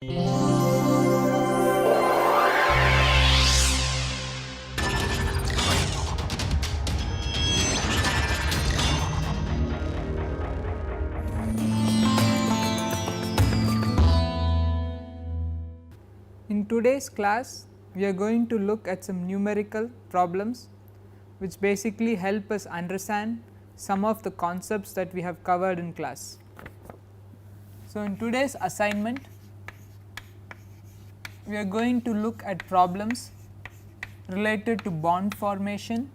In today's class, we are going to look at some numerical problems which basically help us understand some of the concepts that we have covered in class. So, in today's assignment, we are going to look at problems related to bond formation,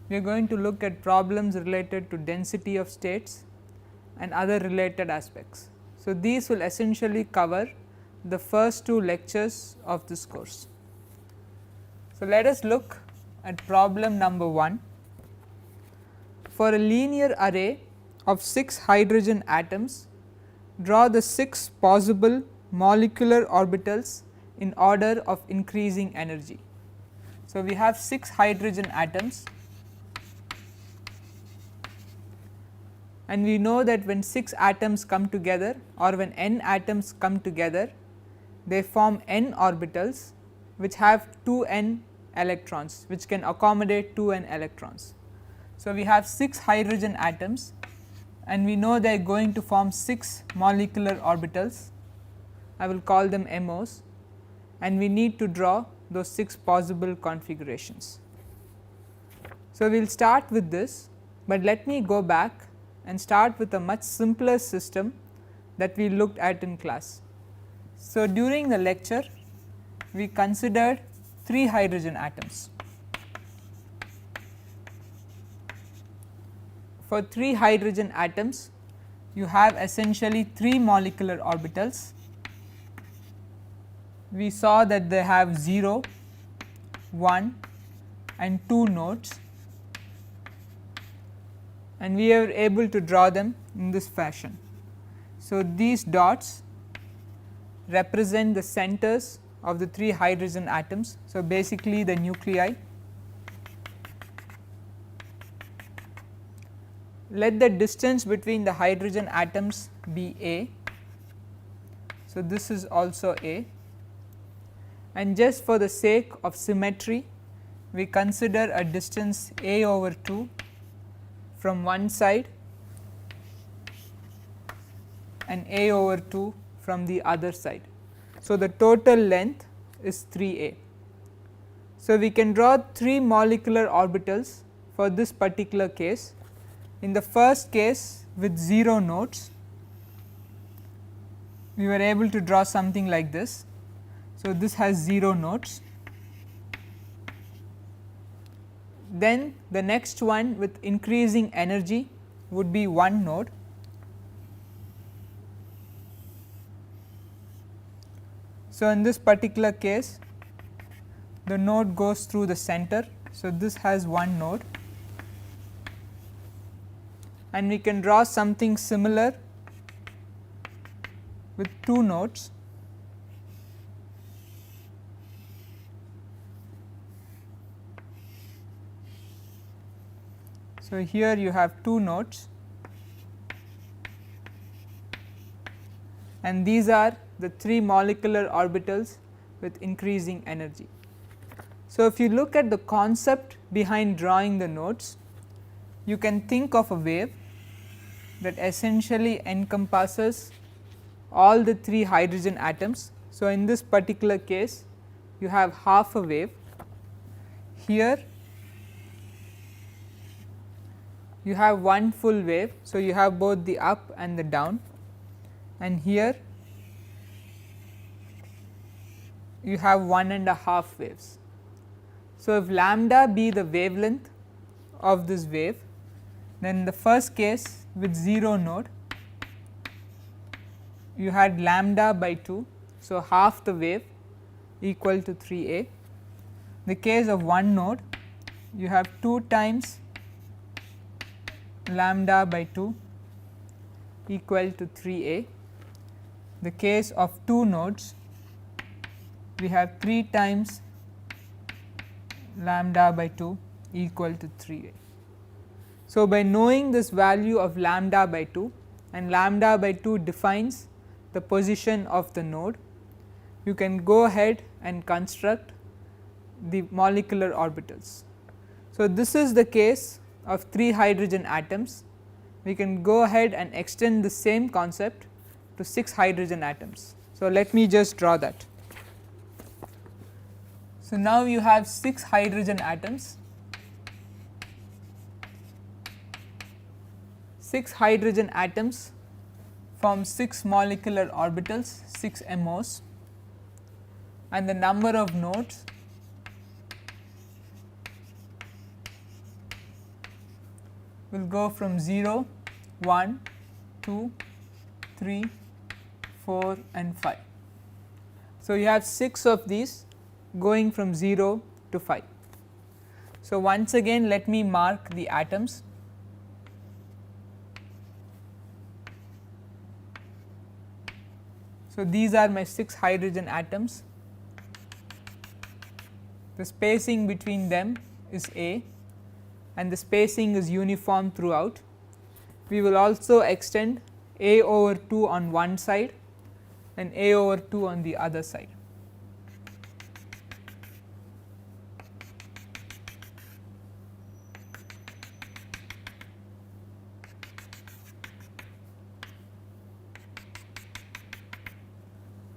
we are going to look at problems related to density of states and other related aspects. So, these will essentially cover the first two lectures of this course. So, let us look at problem number 1. For a linear array of 6 hydrogen atoms, draw the 6 possible molecular orbitals in order of increasing energy. So, we have 6 hydrogen atoms, and we know that when 6 atoms come together or when n atoms come together, they form n orbitals which have 2n electrons, which can accommodate 2n electrons. So, we have 6 hydrogen atoms and we know they are going to form 6 molecular orbitals, I will call them MOs, and we need to draw those 6 possible configurations. So, we will start with this, but let me go back and start with a much simpler system that we looked at in class. So, during the lecture we considered 3 hydrogen atoms. For 3 hydrogen atoms, you have essentially 3 molecular orbitals. We saw that they have 0, 1 and 2 nodes, and we are able to draw them in this fashion. So, these dots represent the centers of the 3 hydrogen atoms. So, basically the nuclei. Let the distance between the hydrogen atoms be a. So, this is also a, and just for the sake of symmetry, we consider a distance a over 2 from one side and a over 2 from the other side. So, the total length is 3a. So, we can draw 3 molecular orbitals for this particular case. In the first case with 0 nodes, we were able to draw something like this. So, this has 0 nodes. Then the next one with increasing energy would be 1 node. So, in this particular case, the node goes through the center. So, this has 1 node, and we can draw something similar with 2 nodes. So, here you have 2 nodes, and these are the 3 molecular orbitals with increasing energy. So, if you look at the concept behind drawing the nodes, you can think of a wave that essentially encompasses all the 3 hydrogen atoms. So, in this particular case, you have half a wave. Here you have one full wave. So, you have both the up and the down, and here you have 1.5 waves. So, if lambda be the wavelength of this wave, then in the first case with 0 node, you had lambda by 2. So, half the wave equal to 3a. In the case of 1 node, you have 2 times lambda by 2 equal to 3a. The case of 2 nodes, we have 3 times lambda by 2 equal to 3a. So, by knowing this value of lambda by 2, and lambda by 2 defines the position of the node, you can go ahead and construct the molecular orbitals. So, this is the case of 3 hydrogen atoms. We can go ahead and extend the same concept to 6 hydrogen atoms. So, let me just draw that. So, now you have 6 hydrogen atoms. 6 hydrogen atoms form 6 molecular orbitals, 6 MOs, and the number of nodes will go from 0, 1, 2, 3, 4 and 5. So, you have 6 of these going from 0 to 5. So, once again let me mark the atoms. So, these are my 6 hydrogen atoms. The spacing between them is A and the spacing is uniform throughout. We will also extend A over 2 on one side and A over 2 on the other side.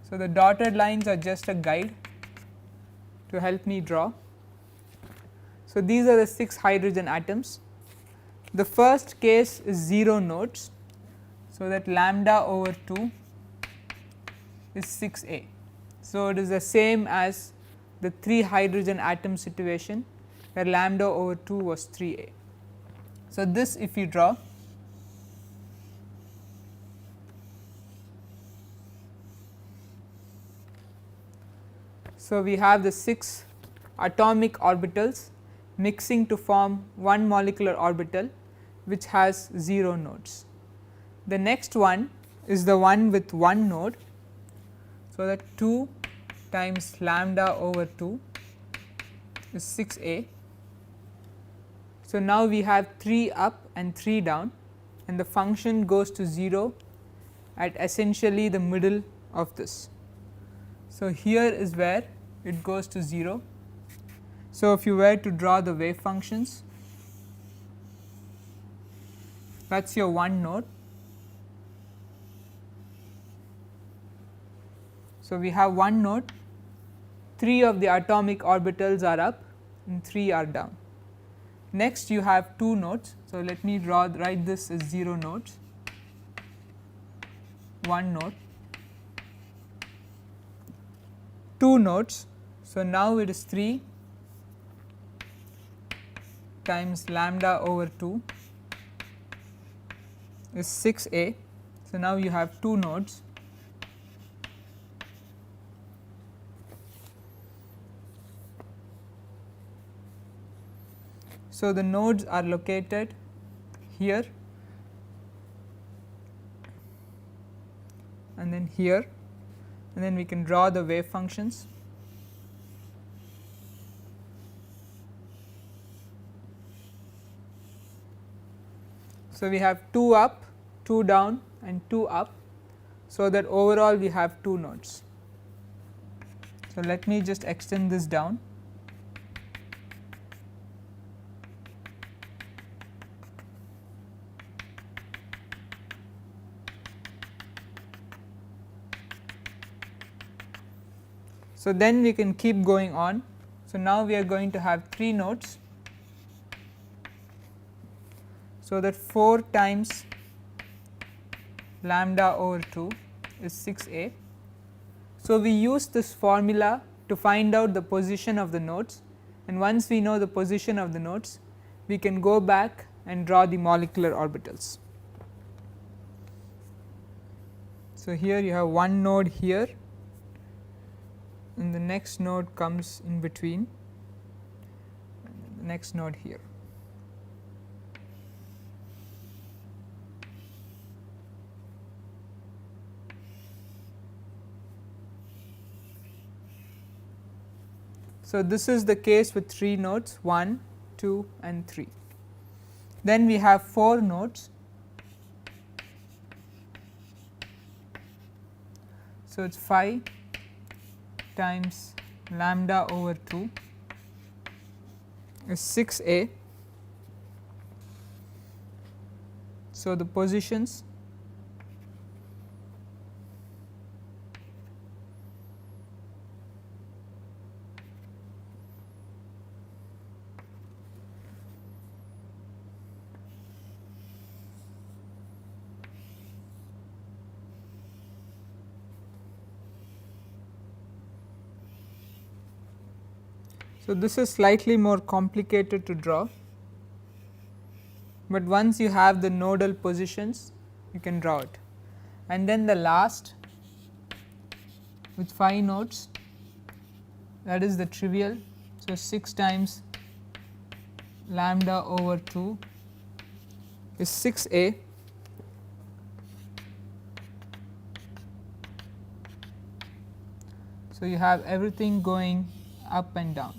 So, the dotted lines are just a guide to help me draw. So, these are the 6 hydrogen atoms. The first case is 0 nodes. So, that lambda over 2 is 6 A. So, it is the same as the 3 hydrogen atom situation where lambda over 2 was 3 A. So, this if you draw, so we have the 6 atomic orbitals mixing to form one molecular orbital which has 0 nodes. The next one is the one with one node. So, that 2 times lambda over 2 is 6 A. So, now we have 3 up and 3 down and the function goes to 0 at essentially the middle of this. So, here is where it goes to 0. So, if you were to draw the wave functions, that is your one node. So, we have one node, 3 of the atomic orbitals are up and 3 are down. Next you have 2 nodes. So, let me write this as 0 nodes, 1 node, 2 nodes. So, now it is 3 times lambda over 2 is 6 A. So, now you have 2 nodes. So, the nodes are located here and then here, and then we can draw the wave functions. So, we have 2 up, 2 down and 2 up. So, that overall we have 2 nodes. So, let me just extend this down. So, then we can keep going on. So, now we are going to have 3 nodes. So, that 4 times lambda over 2 is 6 A. So, we use this formula to find out the position of the nodes, and once we know the position of the nodes, we can go back and draw the molecular orbitals. So, here you have one node here and the next node comes in between and the next node here. So, this is the case with 3 nodes 1, 2 and 3. Then we have 4 nodes. So, it is 5, times lambda over 2 is 6a. So, the positions so this is slightly more complicated to draw, but once you have the nodal positions you can draw it. And then the last with 5 nodes, that is the trivial. So, 6 times lambda over 2 is 6a. So, you have everything going up and down.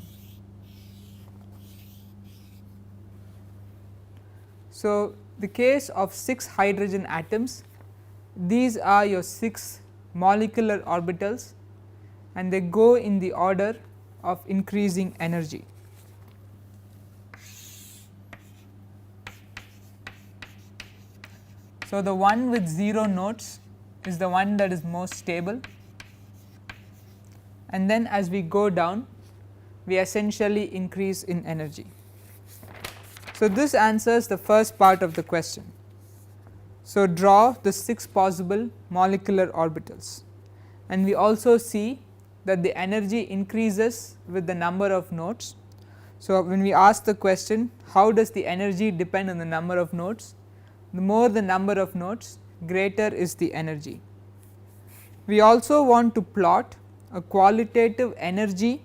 So, the case of 6 hydrogen atoms, these are your 6 molecular orbitals and they go in the order of increasing energy. So, the one with 0 nodes is the one that is most stable, and then as we go down we essentially increase in energy. So, this answers the first part of the question. So, draw the 6 possible molecular orbitals, and we also see that the energy increases with the number of nodes. So, when we ask the question how does the energy depend on the number of nodes, the more the number of nodes, greater is the energy. We also want to plot a qualitative energy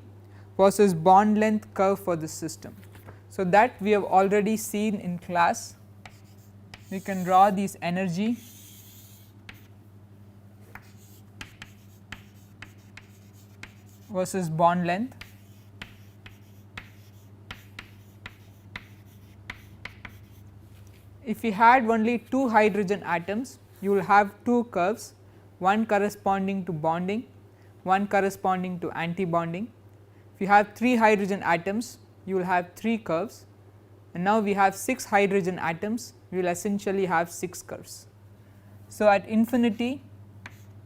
versus bond length curve for this system. So, that we have already seen in class. We can draw these energy versus bond length. If we had only 2 hydrogen atoms, you will have 2 curves, one corresponding to bonding, one corresponding to anti-bonding. If you have 3 hydrogen atoms, you will have 3 curves, and now we have 6 hydrogen atoms, we will essentially have 6 curves. So, at infinity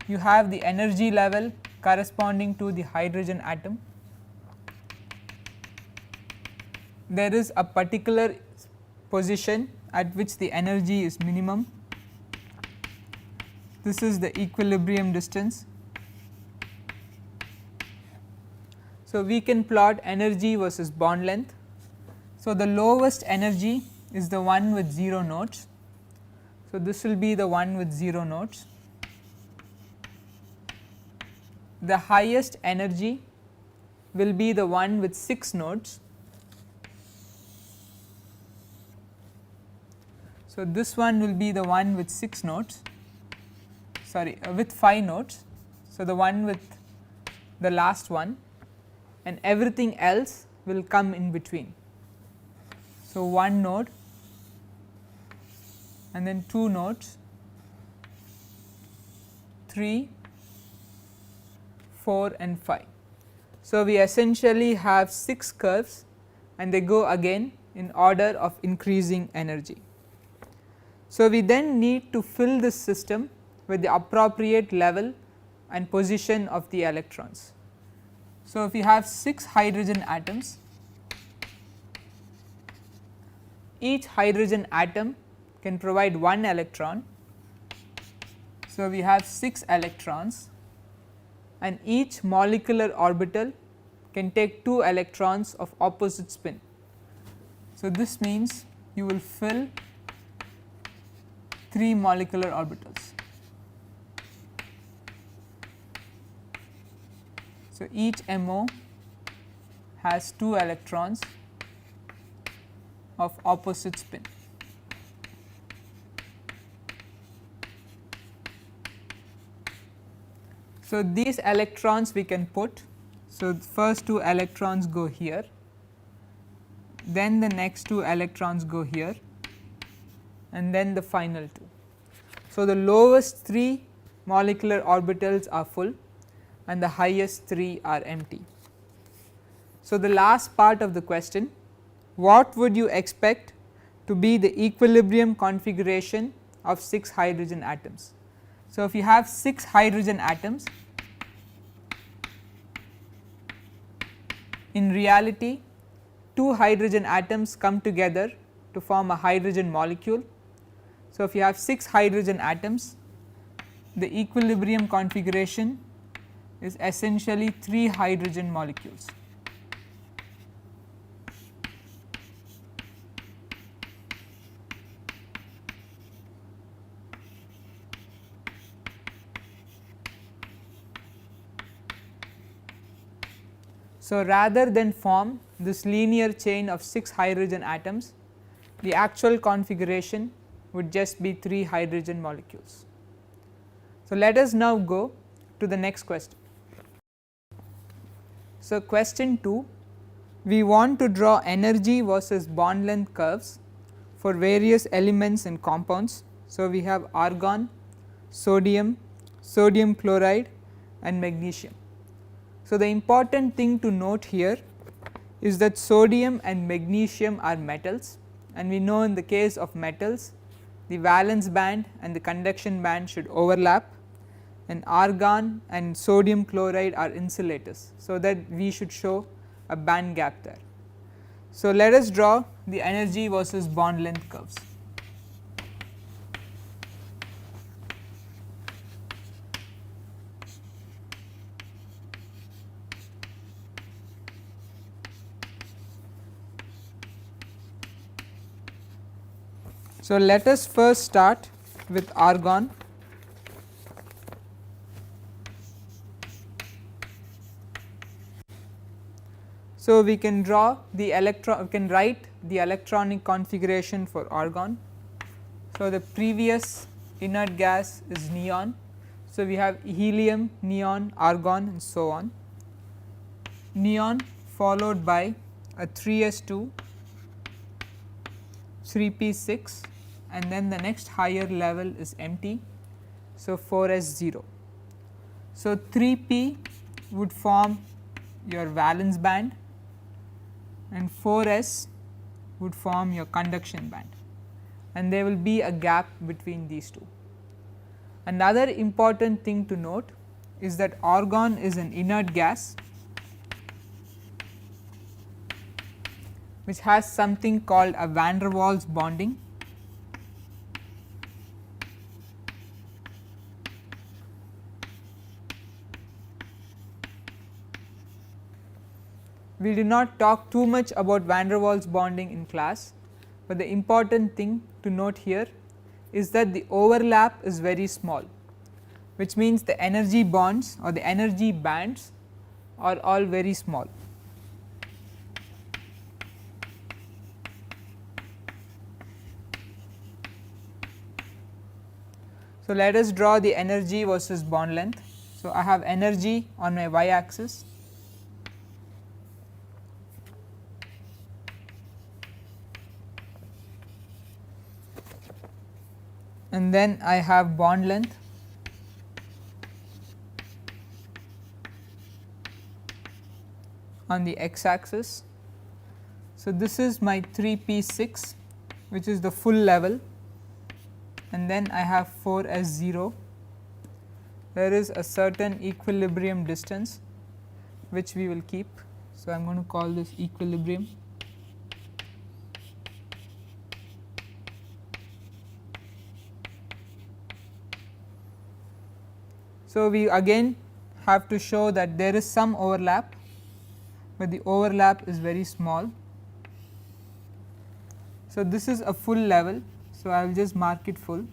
you have the energy level corresponding to the hydrogen atom. There is a particular position at which the energy is minimum. This is the equilibrium distance. So, we can plot energy versus bond length. So, the lowest energy is the one with 0 nodes. So, this will be the one with 0 nodes. The highest energy will be the one with 6 nodes. So, this one will be the one with 6 nodes, with 5 nodes. So, the one with the last one, and everything else will come in between. So, 1 node and then 2 nodes, 3, 4 and 5. So, we essentially have 6 curves and they go again in order of increasing energy. So, we then need to fill this system with the appropriate level and position of the electrons. So, if you have 6 hydrogen atoms, each hydrogen atom can provide 1 electron. So, we have 6 electrons, and each molecular orbital can take 2 electrons of opposite spin. So, this means you will fill 3 molecular orbitals. So, each MO has 2 electrons of opposite spin. So, these electrons we can put. So, the first 2 electrons go here, then the next 2 electrons go here, and then the final 2. So, the lowest 3 molecular orbitals are full, and the highest 3 are empty. So, the last part of the question, what would you expect to be the equilibrium configuration of 6 hydrogen atoms? So, if you have 6 hydrogen atoms, in reality 2 hydrogen atoms come together to form a hydrogen molecule. So, if you have 6 hydrogen atoms, the equilibrium configuration is essentially 3 hydrogen molecules. So, rather than form this linear chain of 6 hydrogen atoms, the actual configuration would just be 3 hydrogen molecules. So, let us now go to the next question. So, question 2, we want to draw energy versus bond length curves for various elements and compounds. So, we have argon, sodium, sodium chloride and magnesium. So, the important thing to note here is that sodium and magnesium are metals, and we know in the case of metals the valence band and the conduction band should overlap, and argon and sodium chloride are insulators. So, that we should show a band gap there. So, let us draw the energy versus bond length curves. So, let us first start with argon. So, we can draw the we can write the electronic configuration for argon. So, the previous inert gas is neon. So, we have helium, neon, argon and so on. Neon followed by a 3s2, 3p6, and then the next higher level is empty. So, 4s0. So, 3p would form your valence band and 4s would form your conduction band, and there will be a gap between these two. Another important thing to note is that argon is an inert gas which has something called a van der Waals bonding. We did not talk too much about van der Waals bonding in class, but the important thing to note here is that the overlap is very small, which means the energy bonds or the energy bands are all very small. So, let us draw the energy versus bond length. So, I have energy on my y axis, and then I have bond length on the x axis. So, this is my 3p6 which is the full level, and then I have 4s0. There is a certain equilibrium distance which we will keep. So, I am going to call this equilibrium. So, we again have to show that there is some overlap, but the overlap is very small. So, this is a full level. So, I will just mark it full,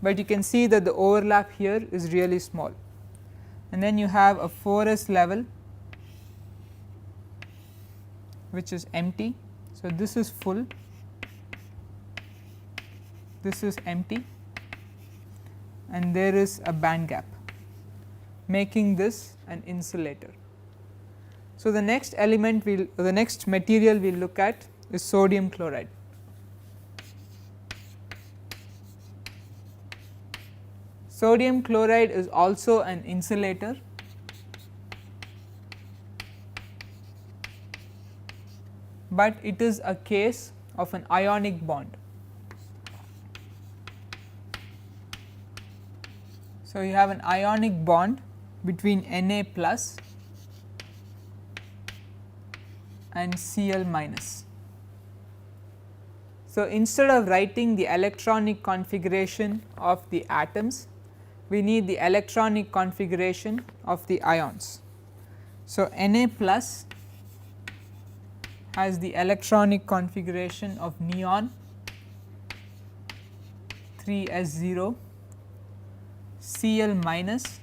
but you can see that the overlap here is really small, and then you have a 4s level which is empty. So, this is full, this is empty, and there is a band gap, making this an insulator. So, the next element the next material we will look at is sodium chloride. Sodium chloride is also an insulator, but it is a case of an ionic bond. So, you have an ionic bond between Na plus and Cl minus. So, instead of writing the electronic configuration of the atoms, we need the electronic configuration of the ions. So, Na plus has the electronic configuration of neon 3s0, Cl minus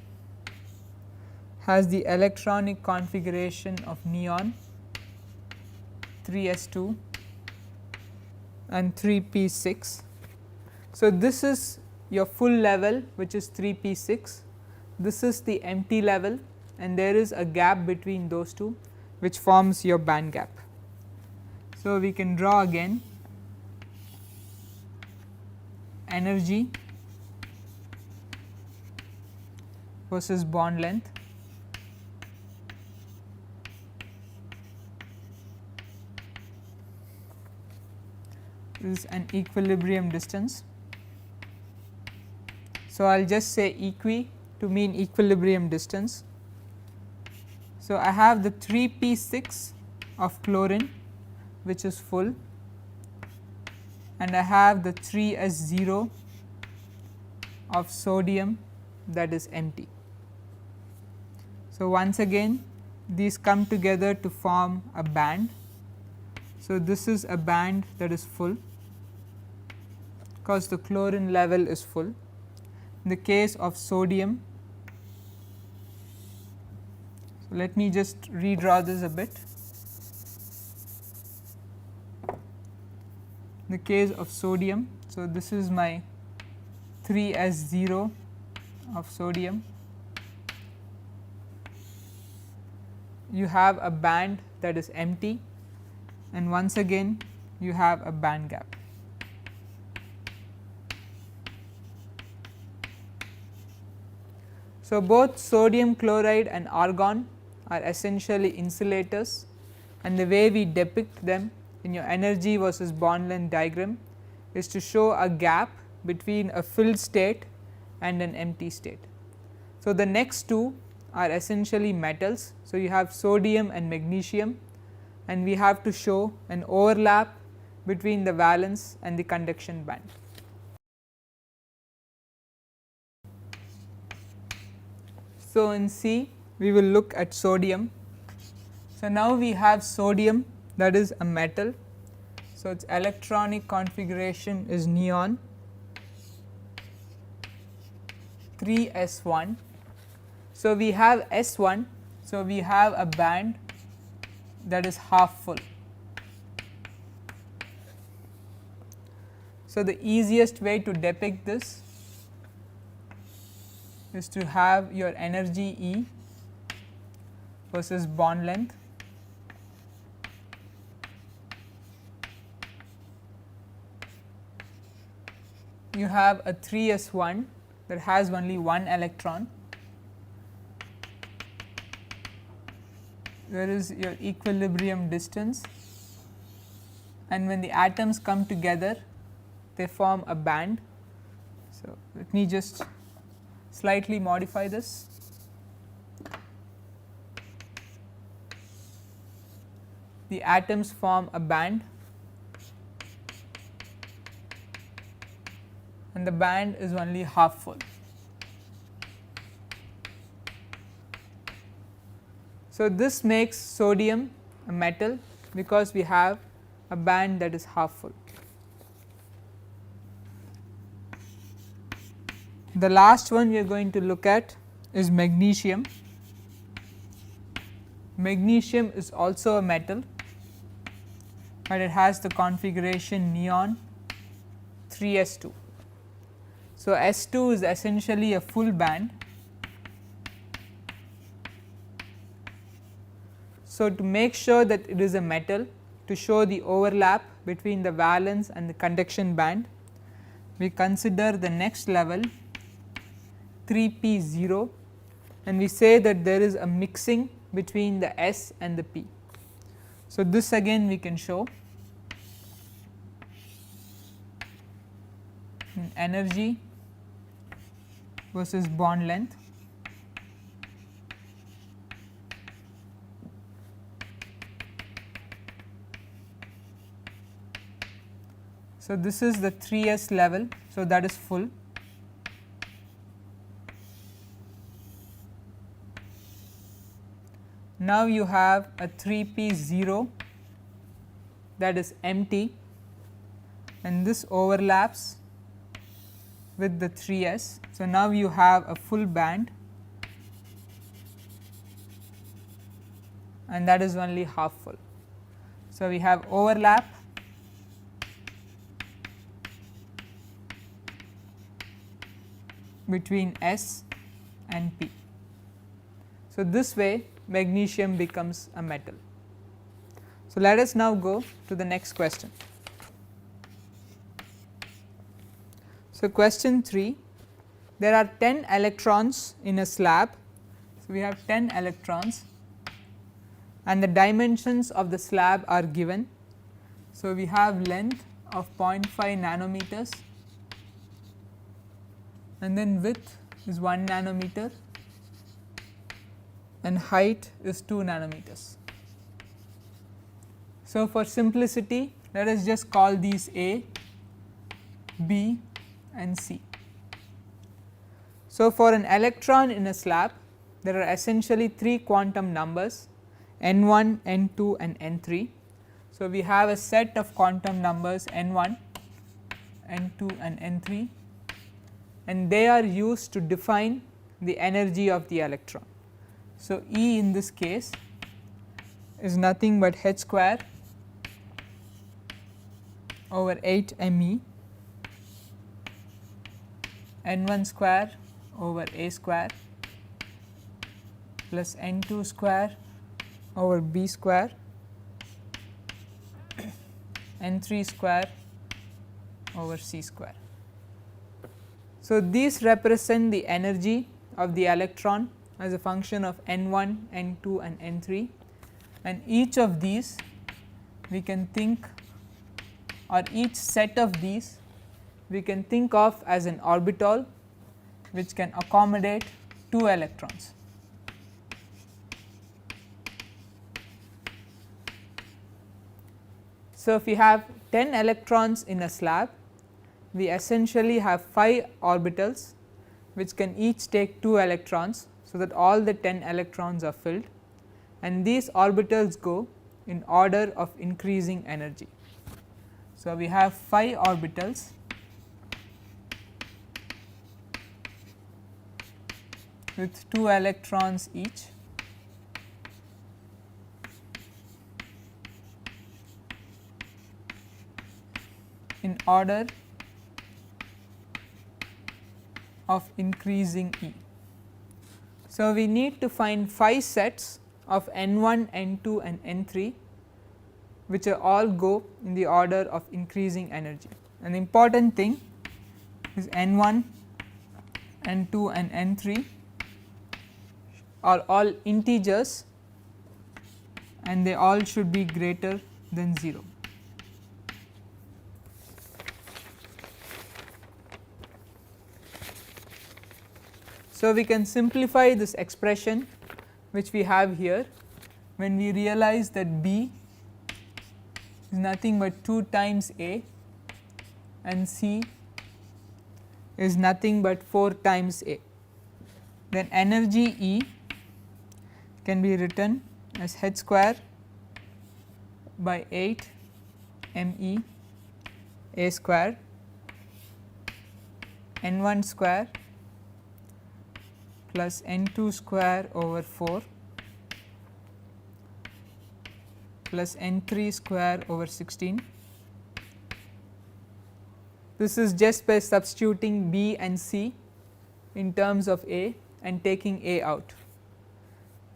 has the electronic configuration of neon 3s2 and 3p6. So, this is your full level, which is 3p6, this is the empty level, and there is a gap between those two which forms your band gap. So, we can draw again energy versus bond length. This is an equilibrium distance. So, I will just say equi to mean equilibrium distance. So, I have the 3p6 of chlorine which is full, and I have the 3s0 of sodium that is empty. So, once again these come together to form a band. So, this is a band that is full because the chlorine level is full. In the case of sodium, so let me just redraw this a bit. In the case of sodium, so this is my 3s0 of sodium. You have a band that is empty, and once again you have a band gap. So, both sodium chloride and argon are essentially insulators, and the way we depict them in your energy versus bond length diagram is to show a gap between a filled state and an empty state. So, the next two are essentially metals. So, you have sodium and magnesium, and we have to show an overlap between the valence and the conduction band. So, in C we will look at sodium. So, now we have sodium, that is a metal. So, its electronic configuration is neon 3s1. So, we have S1. So, we have a band that is half full. So, the easiest way to depict this is to have your energy E versus bond length. You have a 3s1 that has only one electron. There is your equilibrium distance, and when the atoms come together they form a band. So, let me just slightly modify this. The atoms form a band, and the band is only half full. So, this makes sodium a metal because we have a band that is half full. The last one we are going to look at is magnesium. Magnesium is also a metal, but it has the configuration neon 3s2. So, S2 is essentially a full band. So, to make sure that it is a metal, to show the overlap between the valence and the conduction band, we consider the next level 3p0, and we say that there is a mixing between the S and the P. So, this again we can show in energy versus bond length. So, this is the 3s level. So, that is full. Now, you have a 3p0 that is empty, and this overlaps with the 3s. So, now you have a full band, and that is only half full. So, we have overlap between S and P. So, this way magnesium becomes a metal. So, let us now go to the next question. So, question 3, there are 10 electrons in a slab. So, we have 10 electrons and the dimensions of the slab are given. So, we have length of 0.5 nanometers and then width is 1 nanometer and height is 2 nanometers. So, for simplicity let us just call these A, B and C. So, for an electron in a slab there are essentially 3 quantum numbers n1, n2 and n3. So, we have a set of quantum numbers n1, n2 and n3, and they are used to define the energy of the electron. So, E in this case is nothing but h square over 8 me n1 square over a square plus n2 square over b square n3 square over c square. So, these represent the energy of the electron as a function of n1, n2 and n3, and each of these we can think, or each set of these we can think of as an orbital which can accommodate 2 electrons. So, if we have 10 electrons in a slab, we essentially have 5 orbitals which can each take 2 electrons. So, that all the 10 electrons are filled, and these orbitals go in order of increasing energy. So, we have 5 orbitals with 2 electrons each, in order of increasing E. So, we need to find 5 sets of n1, n2 and n3 which are all go in the order of increasing energy. An important thing is n1, n2 and n3 are all integers and they all should be greater than 0. So, we can simplify this expression which we have here when we realize that B is nothing but 2 times A and C is nothing but 4 times A. Then energy E can be written as h square by 8 me A square n1 square plus n2 square over 4 plus n3 square over 16. This is just by substituting B and C in terms of A and taking A out.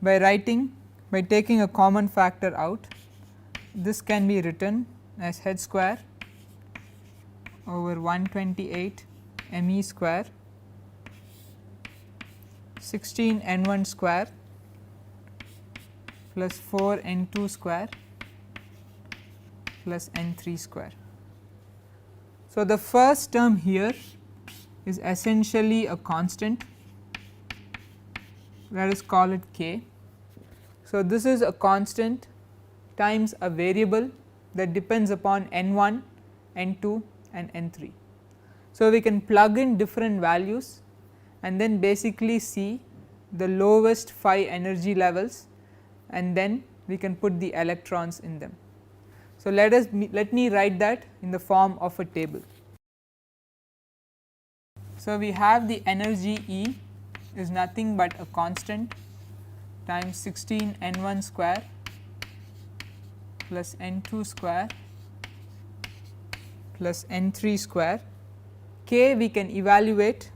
By taking a common factor out, this can be written as h square over 128 me square 16 n1 square plus 4 n2 square plus N3 square. So, the first term here is essentially a constant, let us call it k. So, this is a constant times a variable that depends upon n1, n2 and n3. So, we can plug in different values and then basically see the lowest 5 energy levels, and then we can put the electrons in them. So, let me write that in the form of a table. So, we have the energy E is nothing but a constant times 16 n1 square plus n2 square plus n3 square. K we can evaluate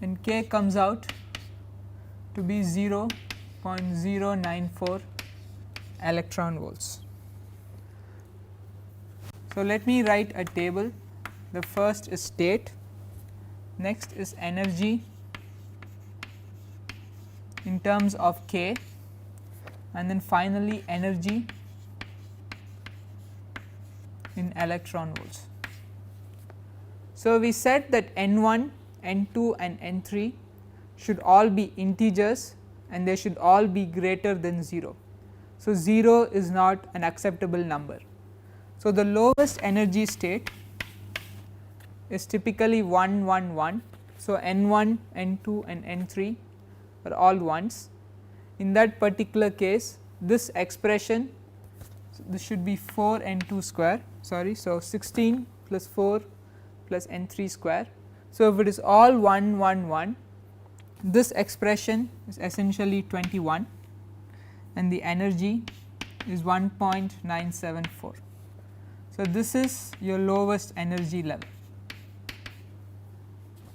and k comes out to be 0.094 electron volts. So, let me write a table. The first is state, next is energy in terms of k, and then finally energy in electron volts. So, we said that n1, n2 and n3 should all be integers and they should all be greater than 0. So, 0 is not an acceptable number. So, the lowest energy state is typically 1 1 1. So, n1, n2 and n3 are all ones. In that particular case, this expression, so this should be 4 n2 square, sorry. So, 16 plus 4 plus n3 square. So, if it is all 1 1 1, this expression is essentially 21 and the energy is 1.974. So, this is your lowest energy level.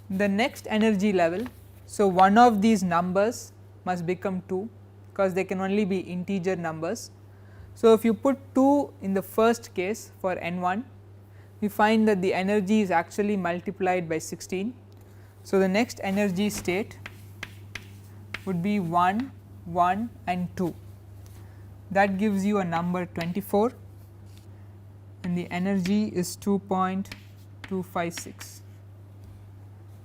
The next energy level, so one of these numbers must become 2 because they can only be integer numbers. So, if you put 2 in the first case for n1, we find that the energy is actually multiplied by 16. So, the next energy state would be 1, 1 and 2, that gives you a number 24 and the energy is 2.256.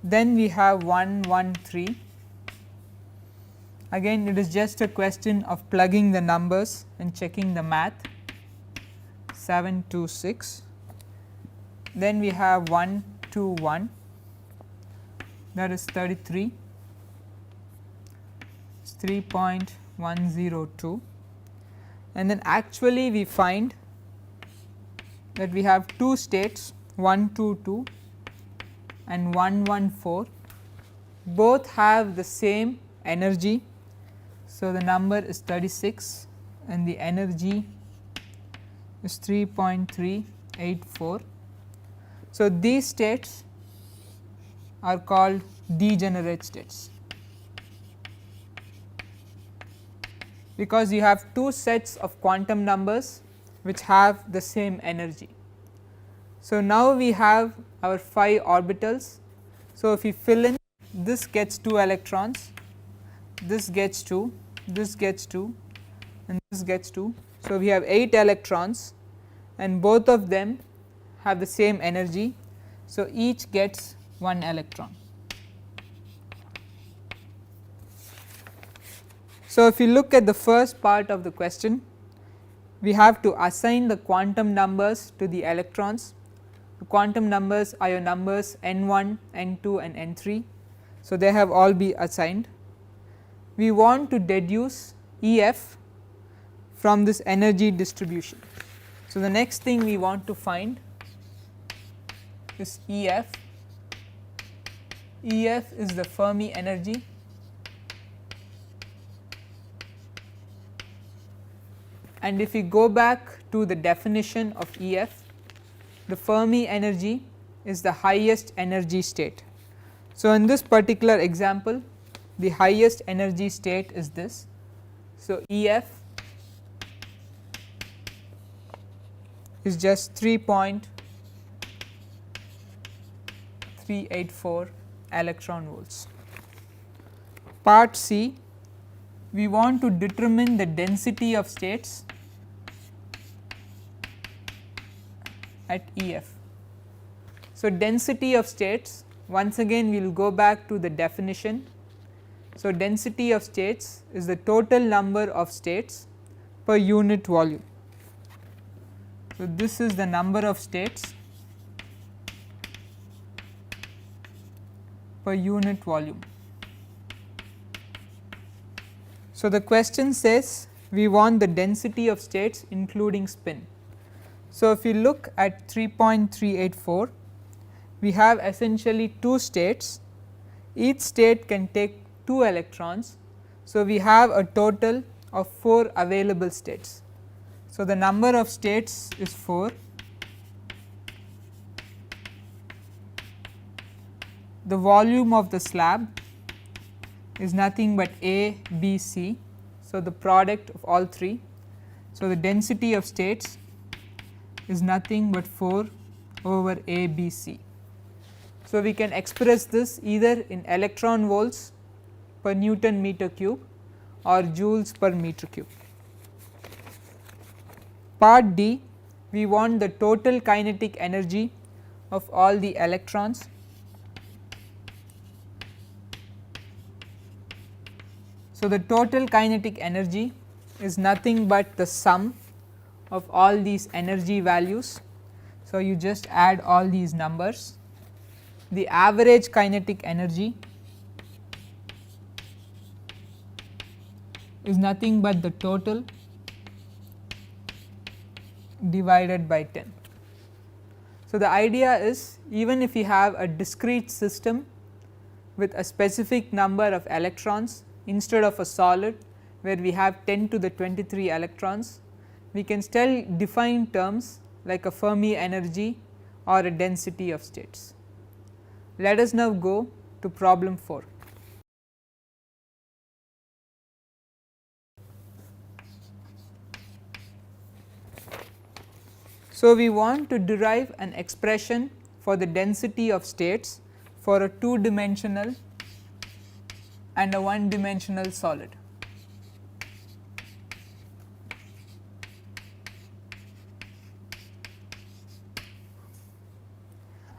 Then we have 1 1 3, again it is just a question of plugging the numbers and checking the math, 7 2 6. Then we have 1 2 1, that is 33, it's 3.102, and then actually we find that we have two states 1 2 2 and 1 1 4, both have the same energy. So, the number is 36 and the energy is 3.384. So, these states are called degenerate states because you have two sets of quantum numbers which have the same energy. So, now we have our 5 orbitals. So, if we fill in, this gets 2 electrons, this gets 2, this gets 2 and this gets 2. So, we have 8 electrons and both of them have the same energy. So, each gets 1 electron. So, if you look at the first part of the question, we have to assign the quantum numbers to the electrons. The quantum numbers are your numbers n1, n2 and n3. So, they have all been assigned. We want to deduce EF from this energy distribution. So, the next thing we want to find is EF. EF is the Fermi energy, and if we go back to the definition of EF, the Fermi energy is the highest energy state. So, in this particular example, the highest energy state is this. So, EF is just 3.384 electron volts. Part C, we want to determine the density of states at EF. So, density of states, once again we will go back to the definition. So, density of states is the total number of states per unit volume. So, this is the number of states per unit volume. So, the question says we want the density of states including spin. So, if you look at 3.384, we have essentially 2 states, each state can take 2 electrons. So, we have a total of 4 available states. So, the number of states is 4. The volume of the slab is nothing but A, B, C. So, the product of all 3. So, the density of states is nothing but 4 over A, B, C. So, we can express this either in electron volts per Newton meter cube or joules per meter cube. Part D, we want the total kinetic energy of all the electrons. So, the total kinetic energy is nothing but the sum of all these energy values. So, you just add all these numbers. The average kinetic energy is nothing but the total divided by 10. So, the idea is even if you have a discrete system with a specific number of electrons instead of a solid where we have 10 to the 23 electrons, we can still define terms like a Fermi energy or a density of states. Let us now go to problem 4. So, we want to derive an expression for the density of states for a 2-dimensional and a 1-dimensional solid.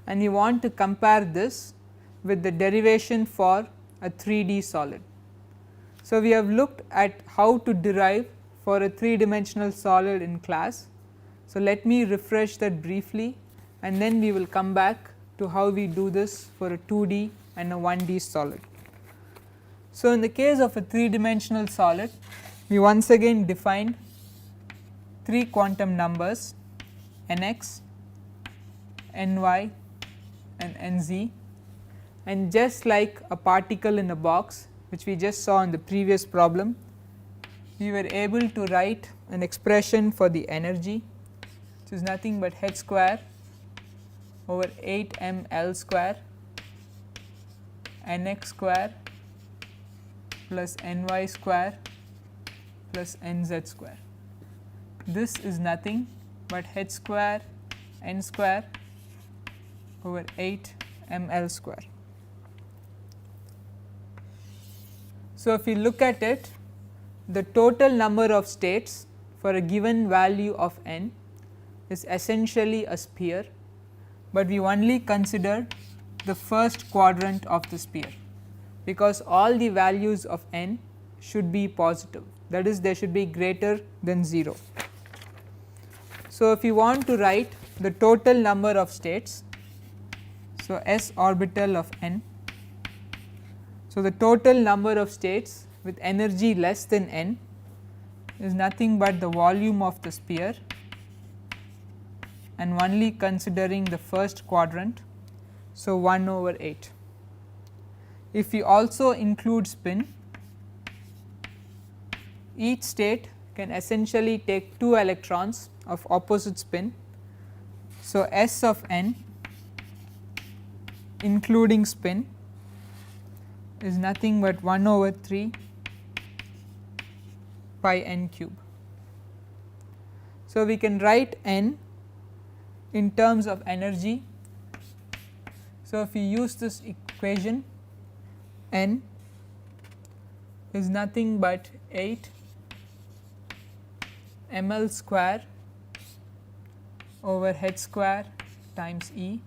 And you want to compare this with the derivation for a 3D solid. So, we have looked at how to derive for a 3-dimensional solid in class. So, let me refresh that briefly and then we will come back to how we do this for a 2D and a 1D solid. So, in the case of a 3-dimensional solid, we once again define 3 quantum numbers nx, ny and nz, and just like a particle in a box which we just saw in the previous problem, we were able to write an expression for the energy which is nothing but h square over 8 m L square nx square plus ny square plus nz square. This is nothing but h square n square over 8 m L square. So, if you look at it, the total number of states for a given value of n is essentially a sphere, but we only consider the first quadrant of the sphere, because all the values of n should be positive, that is they should be greater than 0. So, if you want to write the total number of states, so s orbital of n, so the total number of states with energy less than n is nothing but the volume of the sphere and only considering the first quadrant, so 1 over 8. If we also include spin, each state can essentially take 2 electrons of opposite spin. So, S of n including spin is nothing but 1 over 3 pi n cube. So, we can write n in terms of energy. So, if we use this equation, n is nothing but 8 ml square over h square times E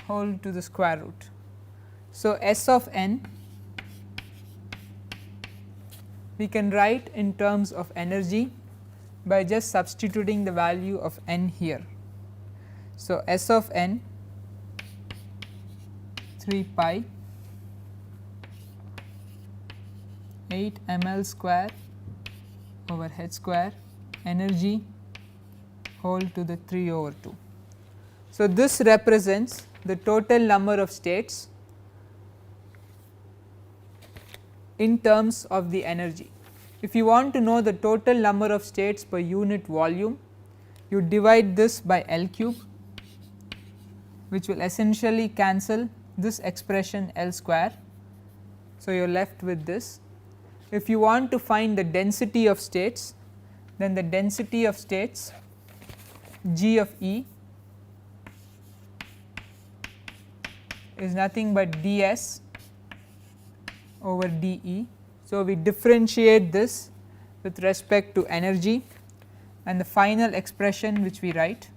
whole to the square root. So, S of n we can write in terms of energy by just substituting the value of n here. So, S of n 3 pi 8 ml square over h square energy whole to the 3 over 2. So, this represents the total number of states in terms of the energy. If you want to know the total number of states per unit volume, you divide this by L cube, which will essentially cancel this expression L square. So, you are left with this. If you want to find the density of states, then the density of states G of E is nothing but ds over dE. So, we differentiate this with respect to energy, and the final expression which we write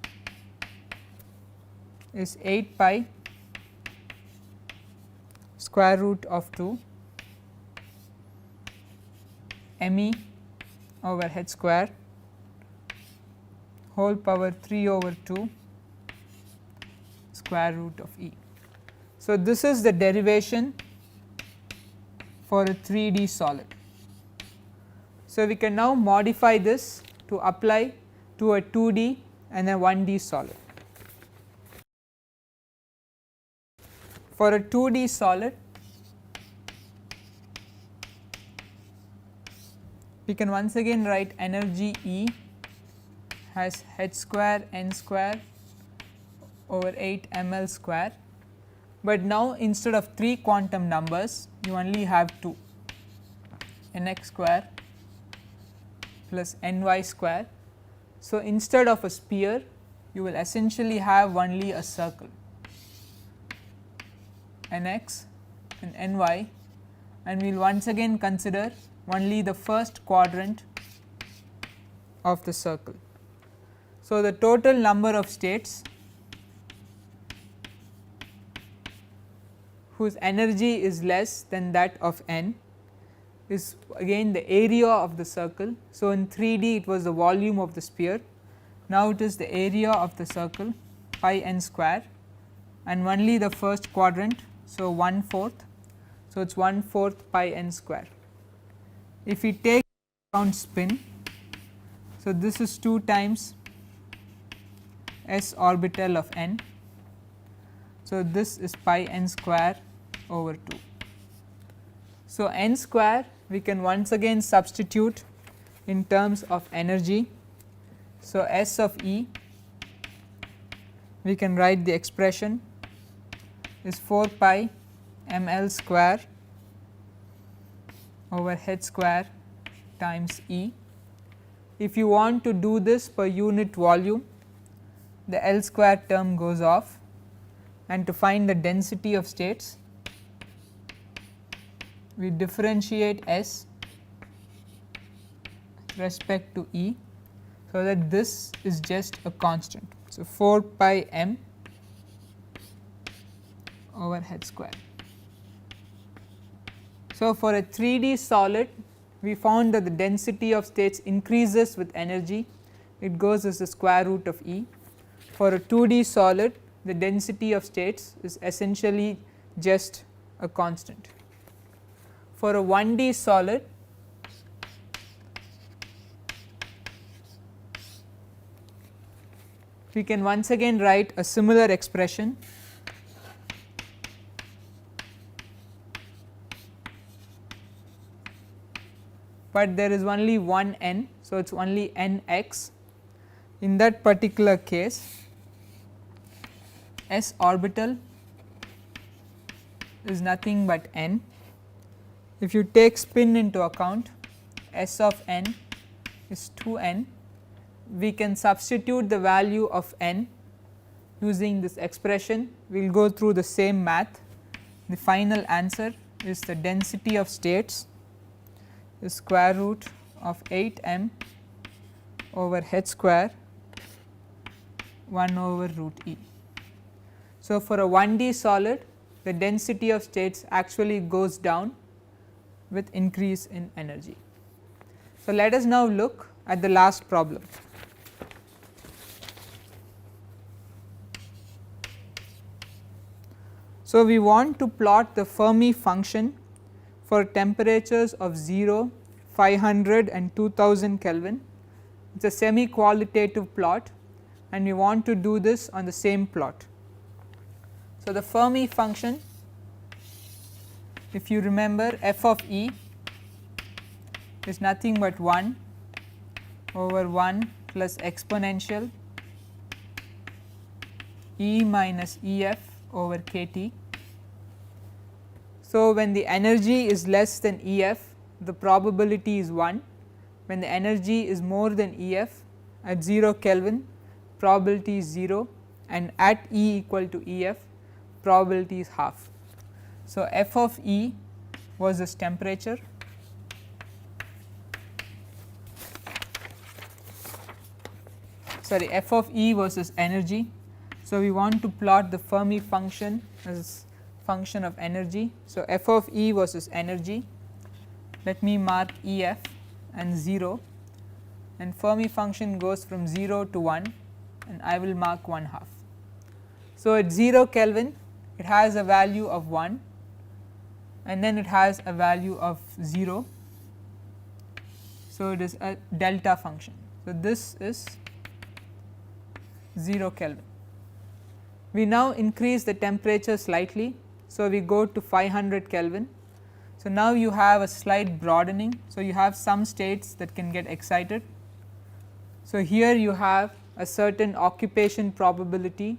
is 8 pi square root of 2 me over h square whole power 3 over 2 square root of E. So, this is the derivation for a 3D solid. So, we can now modify this to apply to a 2D and a 1D solid. For a 2D solid, we can once again write energy E as h square n square over 8 ml square, but now instead of 3 quantum numbers you only have 2, nx square plus ny square. So, instead of a sphere you will essentially have only a circle, nx and ny, and we will once again consider only the first quadrant of the circle. So, the total number of states whose energy is less than that of n is again the area of the circle. So, in 3D it was the volume of the sphere, now it is the area of the circle pi n square and only the first quadrant. So, 1/4, so it is 1/4 pi n square. If we take account spin, so this is 2 times s orbital of n. So, this is pi n square over 2. So, n square we can once again substitute in terms of energy. So, S of E we can write the expression is 4 pi ml square over h square times E. If you want to do this per unit volume, the L square term goes off, and to find the density of states we differentiate S with respect to E, so that this is just a constant. So, 4 pi m over h square. So, for a 3D solid we found that the density of states increases with energy, it goes as the square root of E. For a 2D solid the density of states is essentially just a constant. For a 1D solid we can once again write a similar expression, but there is only one n. So, it is only nx. In that particular case s orbital is nothing but n. If you take spin into account, s of n is 2n. We can substitute the value of n using this expression. We will go through the same math. The final answer is the density of states is square root of 8 m over h square 1 over root E. So, for a 1D solid, the density of states actually goes down with increase in energy. So, let us now look at the last problem. So, we want to plot the Fermi function for temperatures of 0, 500 and 2000 Kelvin. It is a semi qualitative plot and we want to do this on the same plot. So, the Fermi function, if you remember, f of E is nothing but 1 over 1 plus exponential E minus E f over k T. So, when the energy is less than E f, the probability is 1. When the energy is more than E f at 0 Kelvin, probability is 0, and at E equal to E f, probability is half. So, f of E was this temperature, sorry, f of E was this energy. So, we want to plot the Fermi function as function of energy. So, f of E was this energy, let me mark E f and 0, and Fermi function goes from 0 to 1 and I will mark 1 half. So, at 0 Kelvin it has a value of 1 and then it has a value of 0. So, it is a delta function. So, this is 0 Kelvin. We now increase the temperature slightly. So, we go to 500 Kelvin. So, now you have a slight broadening. So, you have some states that can get excited. So, here you have a certain occupation probability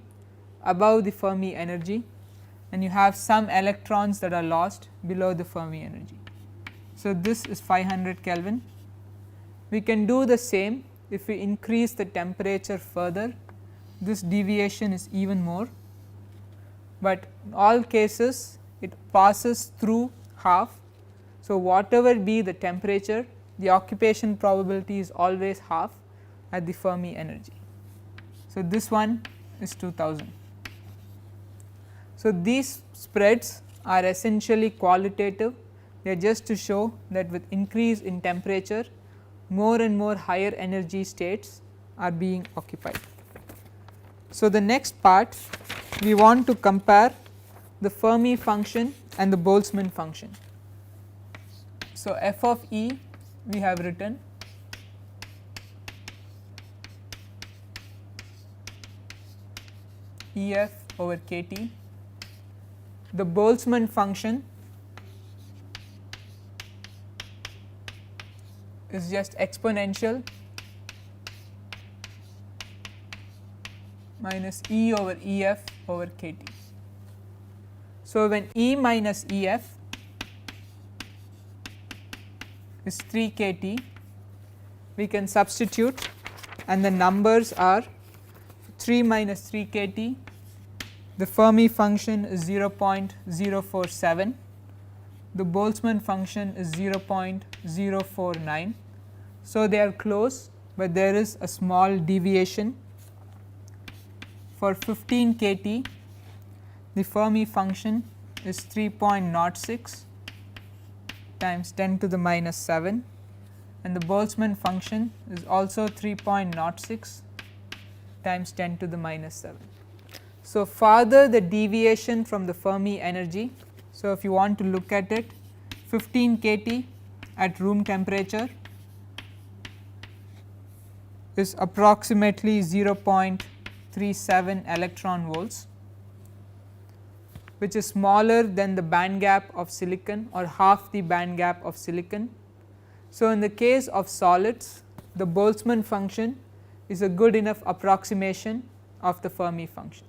above the Fermi energy and you have some electrons that are lost below the Fermi energy. So, this is 500 Kelvin. We can do the same if we increase the temperature further, this deviation is even more, but in all cases it passes through half. So, whatever be the temperature, the occupation probability is always half at the Fermi energy. So, this one is 2000. So, these spreads are essentially qualitative, they are just to show that with increase in temperature more and more higher energy states are being occupied. So, the next part we want to compare the Fermi function and the Boltzmann function. So, f of E we have written E f over k T. The Boltzmann function is just exponential minus E over E f over k T. So, when E minus E f is 3 k T, we can substitute and the numbers are 3 minus 3 k T, the Fermi function is 0.047, the Boltzmann function is 0.049. So, they are close, but there is a small deviation. For 15 k T, the Fermi function is 3.06 times 10 to the minus 7 and the Boltzmann function is also 3.06 times 10 to the minus 7. So, farther the deviation from the Fermi energy. So, if you want to look at it, 15 k T at room temperature is approximately 0.37 electron volts, which is smaller than the band gap of silicon or half the band gap of silicon. So, in the case of solids, the Boltzmann function is a good enough approximation of the Fermi function.